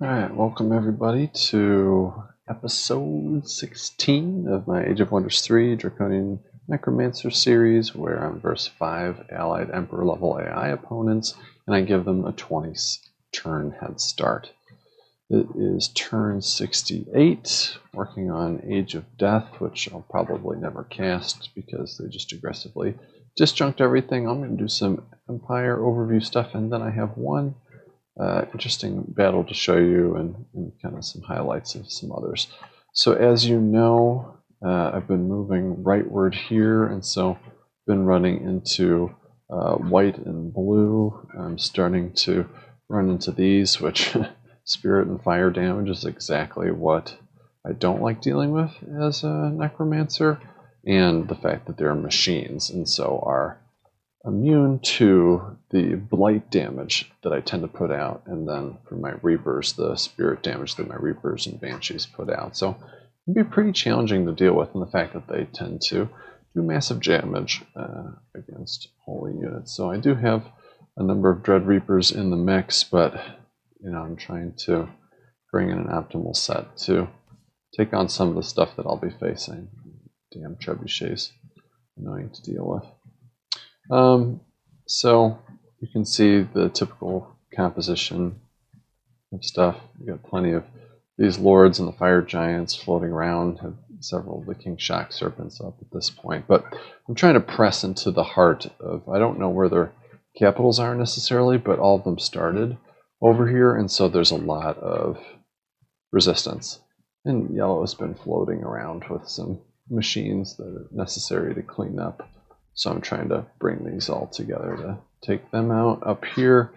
Alright, welcome everybody to episode 16 of my Age of Wonders 3 Draconian Necromancer series, where I'm versus 5 allied Emperor level AI opponents, and I give them a 20 turn head start. It is turn 68, working on Age of Death, which I'll probably never cast because they just aggressively disjunct everything. I'm going to do some Empire overview stuff, and then I have one interesting battle to show you and kind of some highlights of some others. So as you know, I've been moving rightward here, and so been running into white and blue. I'm starting to run into these, which spirit and fire damage is exactly what I don't like dealing with as a necromancer, and the fact that they're machines and so are immune to the blight damage that I tend to put out, and then for my reapers, the spirit damage that my reapers and banshees put out. So it can be pretty challenging to deal with, and the fact that they tend to do massive damage against holy units. So I do have a number of dread reapers in the mix, but I'm trying to bring in an optimal set to take on some of the stuff that I'll be facing. Damn trebuchets, annoying to deal with. So you can see the typical composition of stuff. You got plenty of these lords and the fire giants floating around, have several of the king shock serpents up at this point, but I'm trying to press into the heart of, I don't know where their capitals are necessarily, but all of them started over here, and so there's a lot of resistance. And yellow has been floating around with some machines that are necessary to clean up. So I'm trying to bring these all together to take them out. Up here,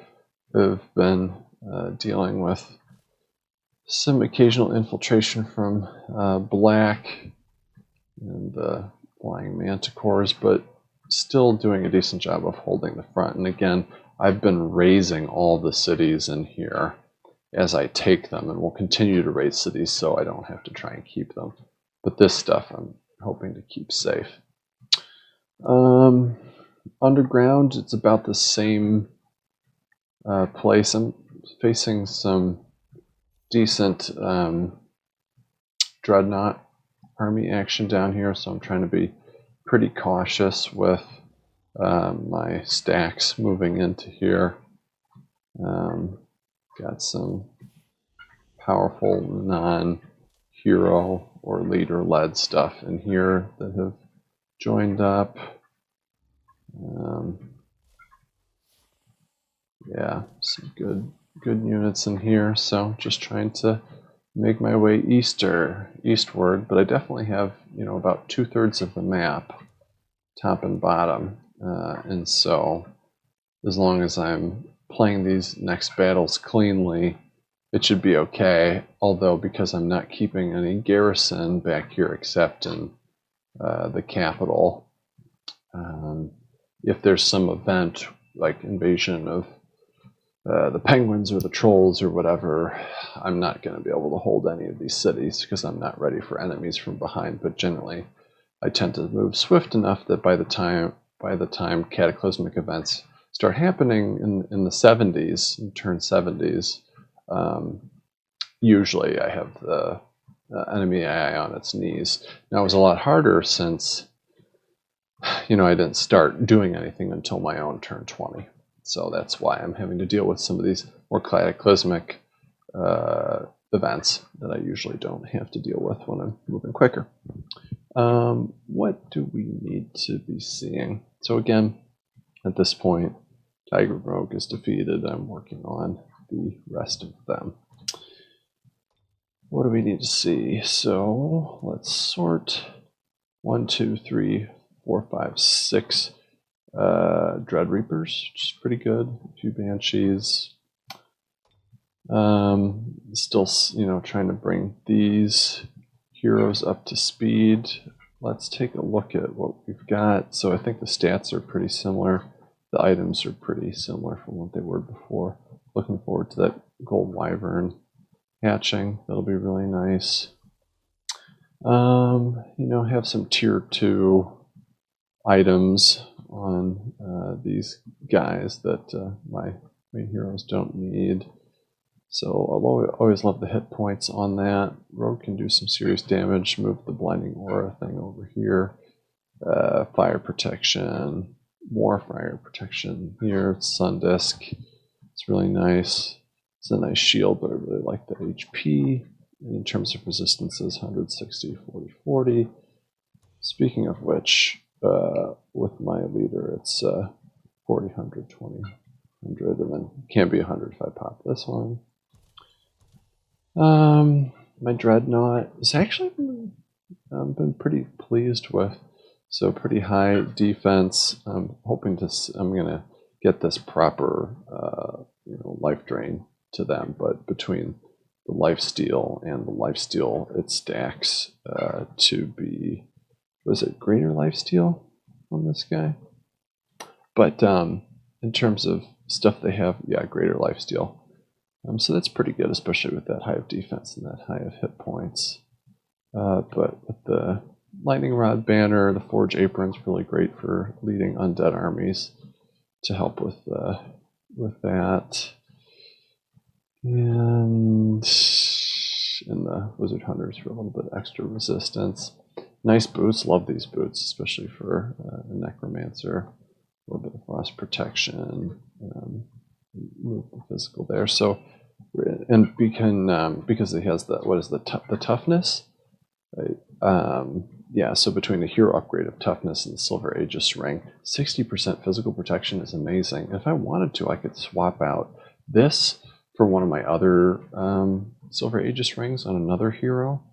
I've been dealing with some occasional infiltration from black and flying manticores, but still doing a decent job of holding the front. And again, I've been raising all the cities in here as I take them, and will continue to raise cities so I don't have to try and keep them. But this stuff I'm hoping to keep safe. Underground, it's about the same place. I'm facing some decent dreadnought army action down here, so I'm trying to be pretty cautious with my stacks moving into here. Got some powerful non-hero or leader-led stuff in here that have joined up. Yeah, some good units in here. So just trying to make my way eastward, but I definitely have about 2/3 of the map, top and bottom, and so as long as I'm playing these next battles cleanly, it should be okay. Although because I'm not keeping any garrison back here except in the capital. If there's some event like invasion of the penguins or the trolls or whatever, I'm not going to be able to hold any of these cities because I'm not ready for enemies from behind. But generally, I tend to move swift enough that by the time cataclysmic events start happening in the 70s, in turn 70s, usually I have the enemy AI on its knees. Now it was a lot harder since I didn't start doing anything until my own turn 20. So that's why I'm having to deal with some of these more cataclysmic events that I usually don't have to deal with when I'm moving quicker. What do we need to be seeing? So again, at this point, Tiger Rogue is defeated. I'm working on the rest of them. What do we need to see? So let's sort 1, 2, 3, 4, 5, 6 Dread Reapers, which is pretty good. A few Banshees. Still, trying to bring these heroes up to speed. Let's take a look at what we've got. So I think the stats are pretty similar. The items are pretty similar from what they were before. Looking forward to that Gold Wyvern hatching. That'll be really nice. Have some tier 2 items on these guys that my main heroes don't need. So I'll always love the hit points on that. Rogue can do some serious damage. Move the blinding aura thing over here. Fire protection, more fire protection here. Sun Disc. It's really nice. It's a nice shield, but I really like the HP. And in terms of resistances, 160, 40, 40. Speaking of which, with my leader, it's 40, 100, 20, 100, and then it can be 100 if I pop this one. My Dreadnought is actually been pretty pleased with. So pretty high defense. I'm gonna get this proper, life drain to them. But between the lifesteal and the lifesteal, it stacks to be, was it greater lifesteal on this guy? But in terms of stuff they have, yeah, greater lifesteal. So that's pretty good, especially with that high of defense and that high of hit points. But with the Lightning Rod banner, the Forge Apron's really great for leading undead armies to help with that. And the Wizard Hunters for a little bit extra resistance. Nice boots, love these boots, especially for a Necromancer. A little bit of frost protection, move the physical there. So, and because it has the toughness. Yeah, so between the hero upgrade of toughness and the Silver Aegis ring, 60% physical protection is amazing. If I wanted to, I could swap out this for one of my other Silver Aegis rings on another hero,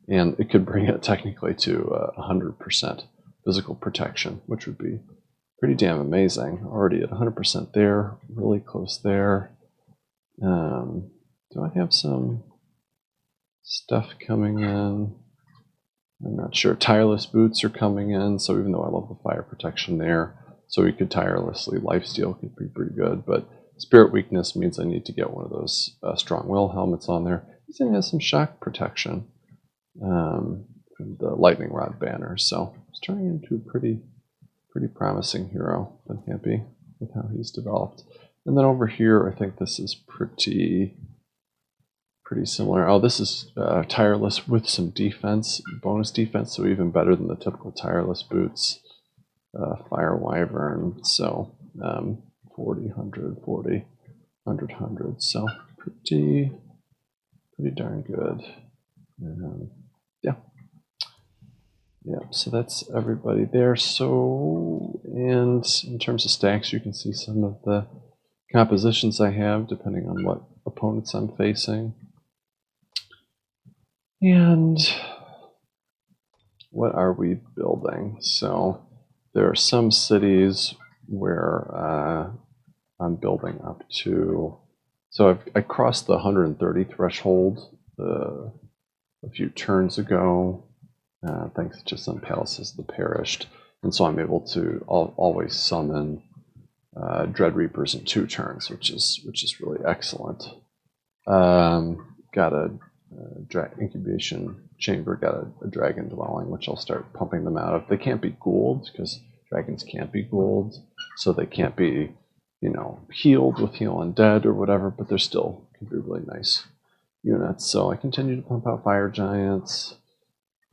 and it could bring it technically to 100% physical protection, which would be pretty damn amazing. Already at 100% there, really close there. Do I have some stuff coming in? I'm not sure. Tireless boots are coming in, so even though I love the fire protection there, so we could tirelessly lifesteal could be pretty good. But spirit weakness means I need to get one of those strong will helmets on there. This thing has some shock protection from the lightning rod banner, so it's turning into a pretty promising hero. Been happy with how he's developed. And then over here, I think this is pretty similar. Oh, this is tireless with some defense, bonus defense, so even better than the typical tireless boots. Fire Wyvern, so 40, 100, 40, 100, 100, so pretty darn good. Yeah, so that's everybody there. So, and in terms of stacks, you can see some of the compositions I have, depending on what opponents I'm facing. And what are we building? So there are some cities where I'm building up to. So I crossed the 130 threshold a few turns ago, thanks to some palaces that perished, and so I'm able to always summon Dread Reapers in 2 turns, which is really excellent. Got a incubation chamber, got a dragon dwelling, which I'll start pumping them out of. They can't be ghouled because dragons can't be ghouled, so they can't be, healed with heal undead or whatever, but they're still can be really nice units. So I continue to pump out fire giants,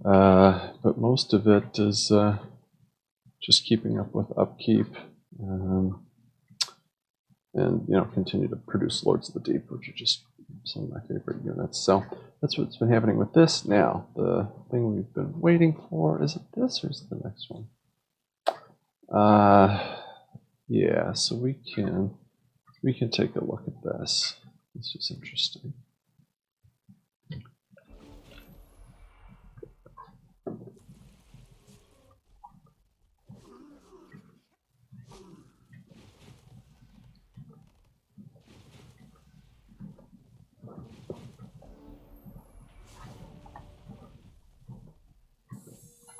but most of it is just keeping up with upkeep, and continue to produce Lords of the Deep, which are just some of my favorite units. So that's what's been happening with this. Now, the thing we've been waiting for, is it this or is it the next one? Yeah, so we can take a look at this. This is interesting.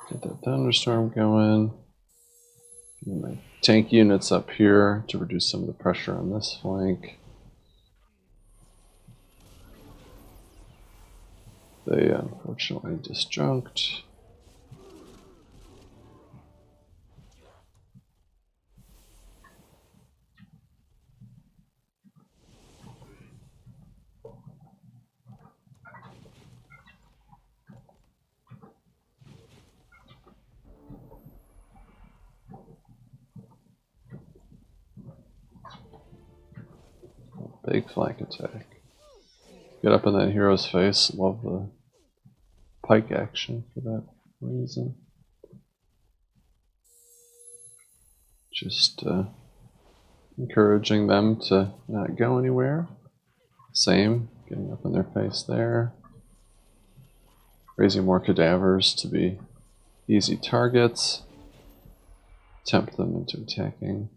Get that thunderstorm going. Get my tank units up here to reduce some of the pressure on this flank. They unfortunately disjunct. big flank attack. Get up in that hero's face. Love the pike action for that reason. Just encouraging them to not go anywhere. Same, getting up in their face there. Raising more cadavers to be easy targets. Tempt them into attacking.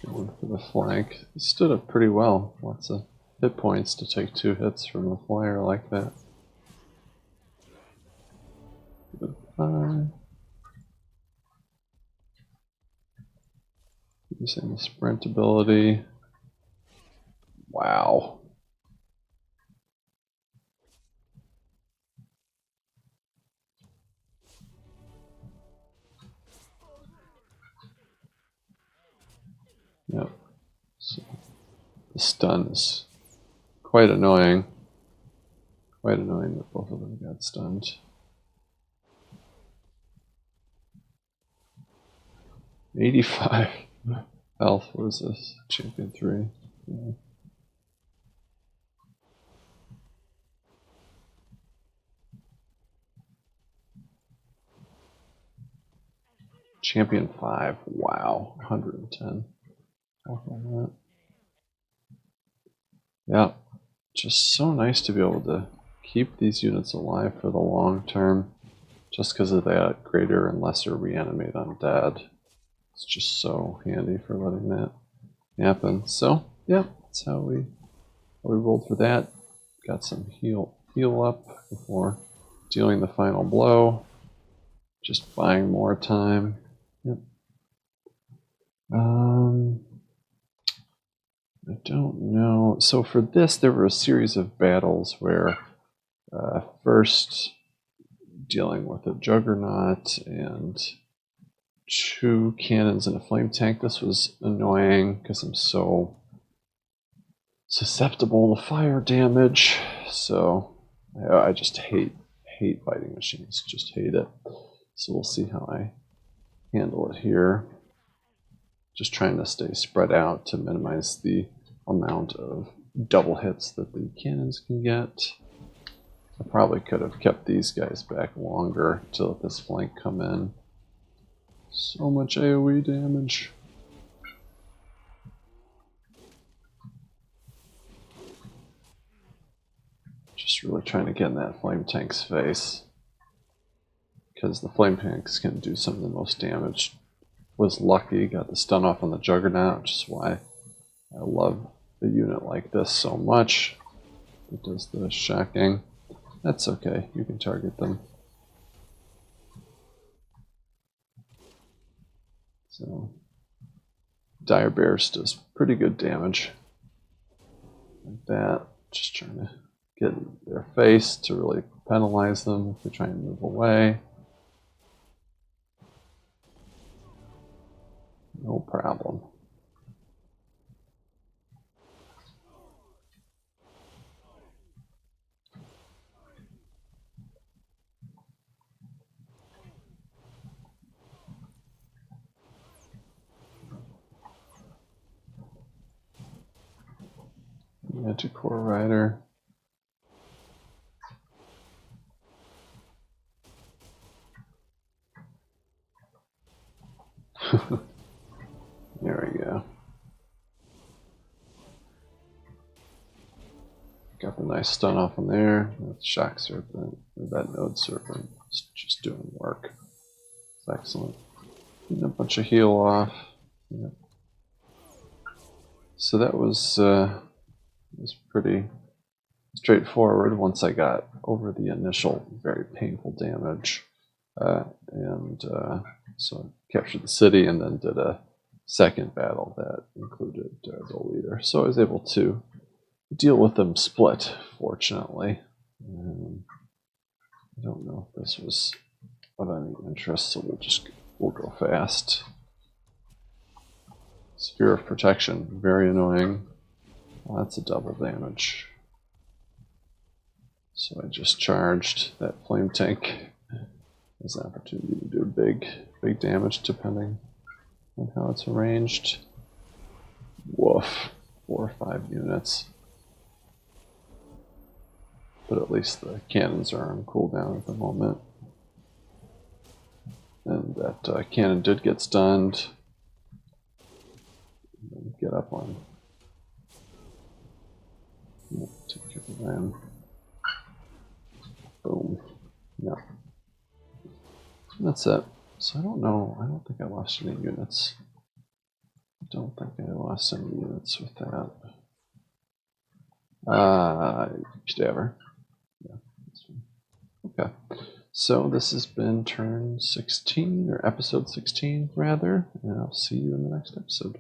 Going for the flank. He stood up pretty well. Lots of hit points to take 2 hits from a flyer like that. Using the sprint ability. Wow. Yep. So the stun is quite annoying. Quite annoying that both of them got stunned. $85 health. What is this? Champion 3. Yeah. Champion 5. Wow. 110 health on that. Yeah. Just so nice to be able to keep these units alive for the long term. Just because of that greater and lesser reanimate undead. It's just so handy for letting that happen. So yeah, that's how we rolled for that. Got some heal up before dealing the final blow. Just buying more time. Yep. I don't know. So for this, there were a series of battles where first dealing with a juggernaut and 2 cannons and a flame tank. This was annoying because I'm so susceptible to fire damage. So I just hate fighting machines. Just hate it. So we'll see how I handle it here. Just trying to stay spread out to minimize the amount of double hits that the cannons can get. I probably could have kept these guys back longer to let this flank come in. So much AoE damage. Just really trying to get in that flame tank's face. Because the flame tanks can do some of the most damage. Was lucky, got the stun off on the juggernaut, which is why I love a unit like this so much. It does the shocking. That's okay, you can target them. So, Dire Bears does pretty good damage. Like that, just trying to get in their face to really penalize them if they try and move away. No problem. Manticore Rider. There we go. Got the nice stun off in there. That Shock Serpent, that Node Serpent, is just doing work. It's excellent. Getting a bunch of heal off. Yep. So that was pretty straightforward once I got over the initial very painful damage. So I captured the city and then did a second battle that included the leader. So I was able to deal with them split, fortunately. I don't know if this was of any interest, so we'll go fast. Sphere of Protection, very annoying. Well, that's a double damage. So I just charged that flame tank There's an opportunity to do big damage depending on how it's arranged. Woof. 4 or 5 units. But at least the cannons are on cooldown at the moment. And that cannon did get stunned. Get up on. Take care of them. Boom. Yeah. That's it. So I don't know. I don't think I lost any units. I don't think I lost any units with that. Cadaver. Yeah. Okay. So this has been turn 16, or episode 16, rather, and I'll see you in the next episode.